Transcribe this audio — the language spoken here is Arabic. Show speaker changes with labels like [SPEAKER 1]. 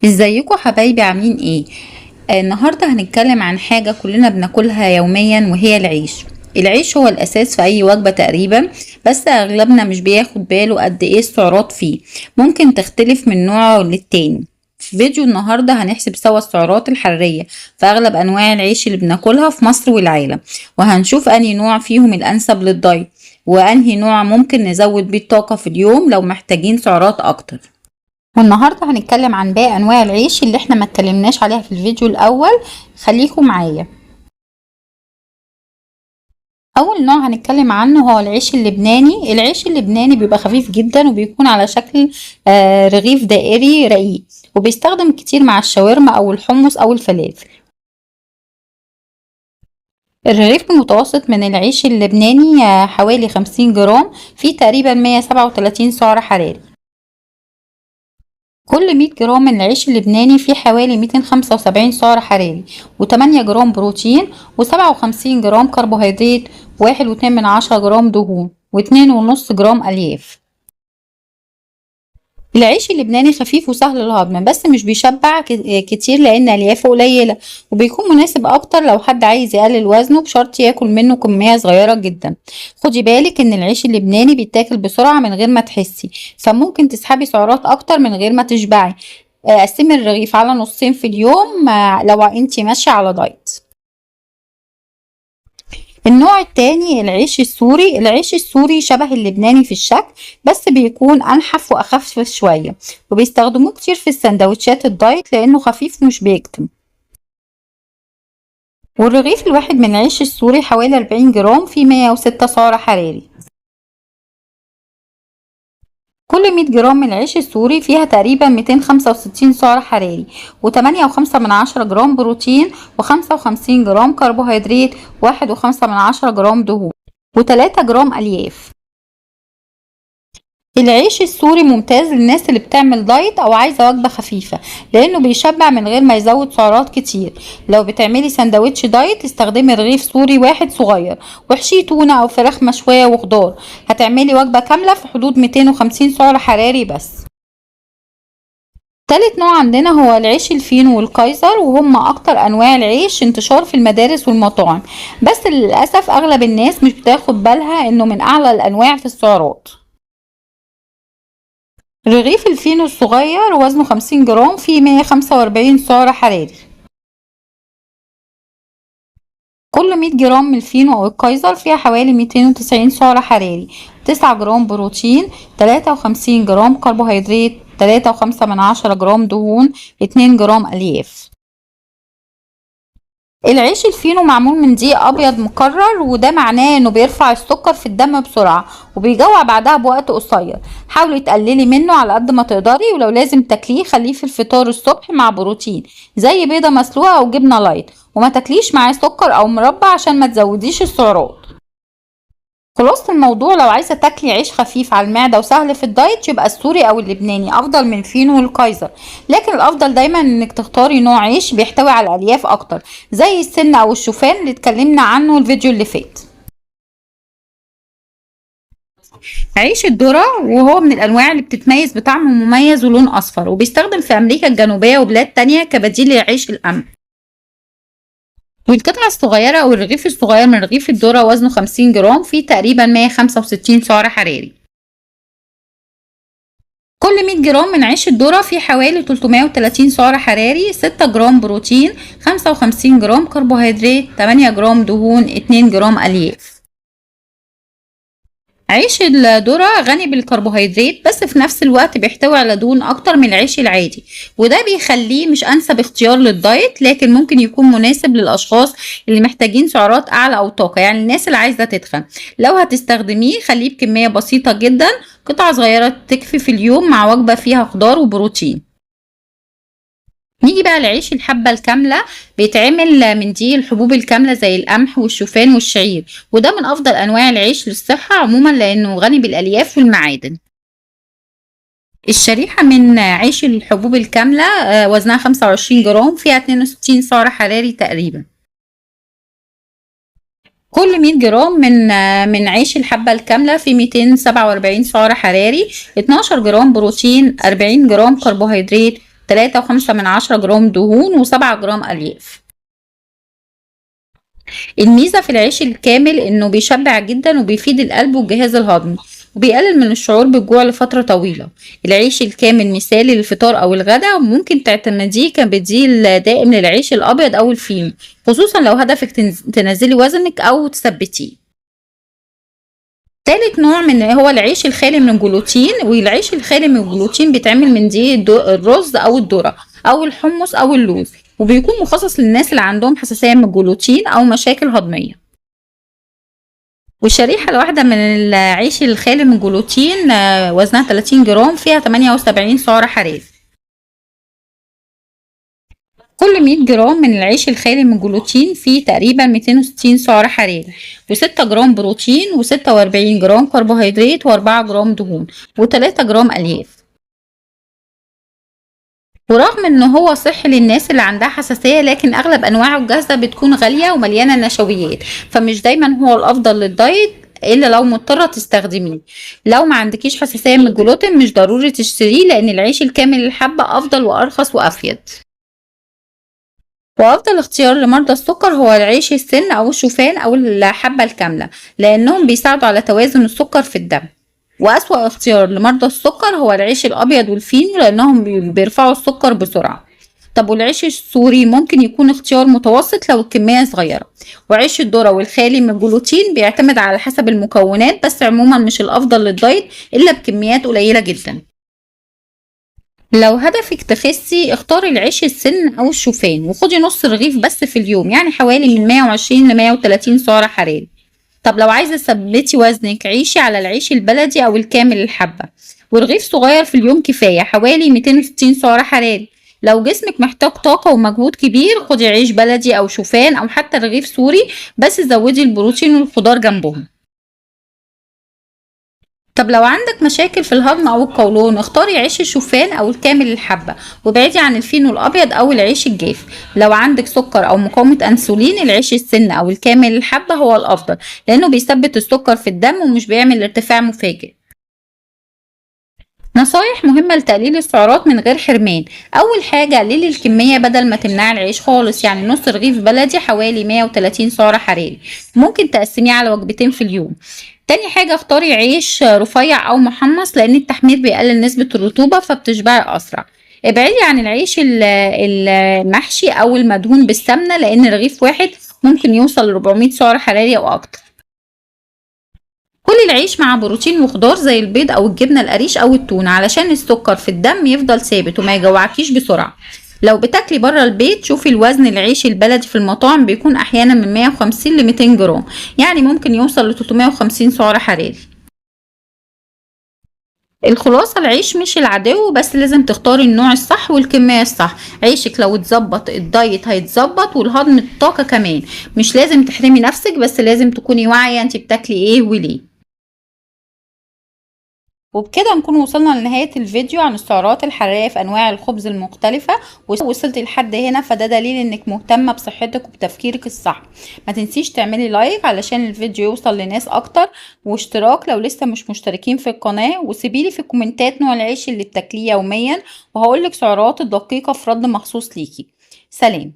[SPEAKER 1] ازيكم حبايبي عاملين ايه؟ النهارده هنتكلم عن حاجة كلنا بناكلها يوميا وهي العيش. العيش هو الاساس في اي وجبة تقريبا، بس اغلبنا مش بياخد باله قد ايه السعرات فيه. ممكن تختلف من نوع للتاني. في فيديو النهارده هنحسب سوا السعرات الحرارية في اغلب انواع العيش اللي بناكلها في مصر والعالم، وهنشوف انهي نوع فيهم الانسب للدايت، وانهي نوع ممكن نزود بيه الطاقة في اليوم لو محتاجين سعرات اكتر. والنهارده هنتكلم عن باقي انواع العيش اللي احنا ما اتكلمناش عليها في الفيديو الاول. خليكم معايا. اول نوع هنتكلم عنه هو العيش اللبناني. العيش اللبناني بيبقى خفيف جدا وبيكون على شكل رغيف دائري رقيق، وبيستخدم كتير مع الشاورما او الحمص او الفلافل. الرغيف المتوسط من العيش اللبناني حوالي 50 جرام، فيه تقريبا 137 سعر حراري. كل 100 جرام من العيش اللبناني فيه حوالي 275 سعر حراري، و8 جرام بروتين، و57 جرام كربوهيدرات، و1.2 جرام دهون، و2.5 جرام ألياف. العيش اللبناني خفيف وسهل الهضم، بس مش بيشبع كتير لأن أليافه قليلة، وبيكون مناسب أكتر لو حد عايز يقلل وزنه بشرط ياكل منه كمية صغيرة جدا. خدي بالك إن العيش اللبناني بيتاكل بسرعة من غير ما تحسي، فممكن تسحبي سعرات أكتر من غير ما تشبعي. قسمي الرغيف على نصين في اليوم لو انتي ماشية على دايت. النوع التاني العيش السوري. العيش السوري شبه اللبناني في الشكل، بس بيكون أنحف وأخف شوية، وبيستخدموه كتير في السندوتشات الدايت لأنه خفيف مش بيكتم. والرغيف الواحد من العيش السوري حوالي 40 جرام، فيه 106 سعر حراري. كل 100 جرام من العيش السوري فيها تقريبا 265 سعر حراري، و8.5 جرام بروتين، و55 جرام كربوهيدرات، 1.5 جرام دهون، و3 جرام ألياف. العيش السوري ممتاز للناس اللي بتعمل دايت او عايزه وجبه خفيفه، لانه بيشبع من غير ما يزود سعرات كتير. لو بتعملي سندوتش دايت استخدمي رغيف سوري واحد صغير، واحشيه تونه او فراخ مشويه وخضار. هتعملي وجبه كامله في حدود 250 سعر حراري بس. تالت نوع عندنا هو العيش الفينو والكايزر، وهم اكتر انواع العيش انتشار في المدارس والمطاعم، بس للاسف اغلب الناس مش بتاخد بالها انه من اعلى الانواع في السعرات. رغيف الفينو الصغير وزنه 50 جرام، فيه 145 سعر حراري. كل 100 جرام من الفينو أو الكايزر فيها حوالي 290 سعر حراري، 9 جرام بروتين، 53 جرام كربوهيدرات، 3.5 جرام دهون، 2 جرام ألياف. العيش الفينو معمول من دقيق ابيض مكرر، وده معناه انه بيرفع السكر في الدم بسرعه وبيجوع بعدها بوقت قصير. حاولي تقللي منه على قد ما تقدري، ولو لازم تاكليه خليه في الفطار الصبح مع بروتين زي بيضه مسلوقه او جبنه لايت، وما تاكليش معاه سكر او مربى عشان ما تزوديش السعرات. خلاصة الموضوع، لو عايزة تاكلي عيش خفيف على المعدة وسهل في الدايت يبقى السوري او اللبناني افضل من الفينو والكايزر، لكن الافضل دايما انك تختاري نوع عيش بيحتوي على الالياف اكتر زي السن او الشوفان اللي اتكلمنا عنه الفيديو اللي فات. عيش الذرة، وهو من الانواع اللي بتتميز بطعم مميز ولون اصفر، وبيستخدم في امريكا الجنوبية وبلاد تانية كبديل لعيش القمح. والقطعة الصغيرة أو الرغيف الصغير من رغيف الذرة وزنه 50 جرام، فيه تقريبا 165 سعر حراري. كل 100 جرام من عيش الذرة فيه حوالي 330 سعر حراري، 6 جرام بروتين، 55 جرام كربوهيدرات، 8 جرام دهون، 2 جرام ألياف. عيش الذرة غني بالكربوهيدرات، بس في نفس الوقت بيحتوي على دهون أكتر من العيش العادي، وده بيخليه مش أنسب اختيار للدايت، لكن ممكن يكون مناسب للأشخاص اللي محتاجين سعرات أعلى أو طاقة، يعني الناس اللي عايزة تتخن. لو هتستخدميه خليه بكمية بسيطة جدا، قطعة صغيرة تكفي في اليوم مع وجبة فيها خضار وبروتين. نيجي بقى لعيش الحبة الكاملة. بيتعمل من دي الحبوب الكاملة زي القمح والشوفان والشعير، وده من أفضل أنواع العيش للصحة عموما لأنه غني بالألياف والمعادن. الشريحة من عيش الحبوب الكاملة وزنها 25 جرام، فيها 62 سعر حراري تقريبا. كل 100 جرام من عيش الحبة الكاملة في 247 سعر حراري، 12 جرام بروتين، 40 جرام كربوهيدرات، 3.5 جرام دهون و7 جرام ألياف. الميزة في العيش الكامل انه بيشبع جدا وبيفيد القلب والجهاز الهضمي، وبيقلل من الشعور بالجوع لفترة طويلة. العيش الكامل مثالي للفطار او الغداء، وممكن تعتمديه كبديل دائم للعيش الابيض او الفينو، خصوصا لو هدفك تنزلي وزنك او تثبتيه. تالت نوع هو العيش الخالي من الجلوتين. والعيش الخالي من الجلوتين بيتعمل من دقيق الرز او الذرة او الحمص او اللوز، وبيكون مخصص للناس اللي عندهم حساسية من الجلوتين او مشاكل هضمية. والشريحة الواحدة من العيش الخالي من الجلوتين وزنها 30 جرام، فيها 78 سعر حراري. كل 100 جرام من العيش الخالي من الجلوتين فيه تقريبا 260 سعر حراري، و6 جرام بروتين، و46 جرام كربوهيدرات، و4 جرام دهون، و3 جرام ألياف. ورغم ان هو صحي للناس اللي عندها حساسية، لكن اغلب انواعه الجاهزة بتكون غالية ومليانة نشويات، فمش دايما هو الافضل للدايت الا لو مضطرة تستخدميه. لو ما عندكيش حساسية من الجلوتين مش ضروري تشتريه، لان العيش الكامل للحبة افضل وارخص وافيد. وافضل اختيار لمرضى السكر هو العيش السن او الشوفان او الحبة الكاملة، لانهم بيساعدوا على توازن السكر في الدم. وأسوأ اختيار لمرضى السكر هو العيش الأبيض والفينو، لأنهم بيرفعوا السكر بسرعة. طب والعيش السوري ممكن يكون اختيار متوسط لو الكمية صغيرة. وعيش الذرة والخالي من الجلوتين بيعتمد على حسب المكونات، بس عموما مش الأفضل للدايت إلا بكميات قليلة جدا. لو هدفك تخسي اختاري العيش السن أو الشوفان، وخدي نص رغيف بس في اليوم، يعني حوالي من 120 ل 130 سعر حراري. طب لو عايزة تثبتي وزنك عيشي على العيش البلدي أو الكامل الحبة، ورغيف صغير في اليوم كفاية، حوالي 260 سعر حراري. لو جسمك محتاج طاقة ومجهود كبير خدي عيش بلدي أو شوفان أو حتى رغيف سوري، بس زودي البروتين والخضار جنبهم. طب لو عندك مشاكل في الهضم أو القولون اختاري عيش الشوفان أو الكامل الحبة، وابعدي عن الفينو الأبيض أو العيش الجاف. لو عندك سكر أو مقاومة أنسولين العيش السن أو الكامل الحبة هو الأفضل، لأنه بيثبت السكر في الدم ومش بيعمل ارتفاع مفاجئ. نصايح مهمة لتقليل السعرات من غير حرمان. أول حاجة قللي الكمية بدل ما تمنعي العيش خالص، يعني نص رغيف بلدي حوالي 130 سعر حراري، ممكن تقسميه على وجبتين في اليوم. تاني حاجة اختاري عيش رفيع أو محمص، لأن التحمير بيقلل نسبة الرطوبة فبتشبعي أسرع. ابعدي عن العيش المحشي أو المدهون بالسمنة، لأن رغيف واحد ممكن يوصل ل 400 سعر حراري أو أكتر. كل العيش مع بروتين وخضار زي البيض او الجبنه القريش او التونه، علشان السكر في الدم يفضل ثابت وما يجوعكيش بسرعه. لو بتاكلي بره البيت شوفي الوزن العيش البلدي في المطاعم بيكون احيانا من 150 ل 200 جرام، يعني ممكن يوصل ل 350 سعر حراري. الخلاصة العيش مش العدو، بس لازم تختاري النوع الصح والكمية الصح. عيشك لو اتظبط الدايت هيتظبط والهضم الطاقة كمان. مش لازم تحرمي نفسك، بس لازم تكوني واعية انت بتاكلي ايه وليه. وبكده نكون وصلنا لنهاية الفيديو عن السعرات الحرارية في أنواع الخبز المختلفة. وصلت لحد هنا فده دليل إنك مهتمة بصحتك وبتفكيرك الصح. ما تنسيش تعملي لايك علشان الفيديو يوصل لناس أكتر، واشتراك لو لسه مش مشتركين في القناة، وسيبيلي في الكومنتات نوع العيش اللي بتاكليه يوميا، وهقولك سعرات الدقيقة في رد مخصوص ليكي. سلام.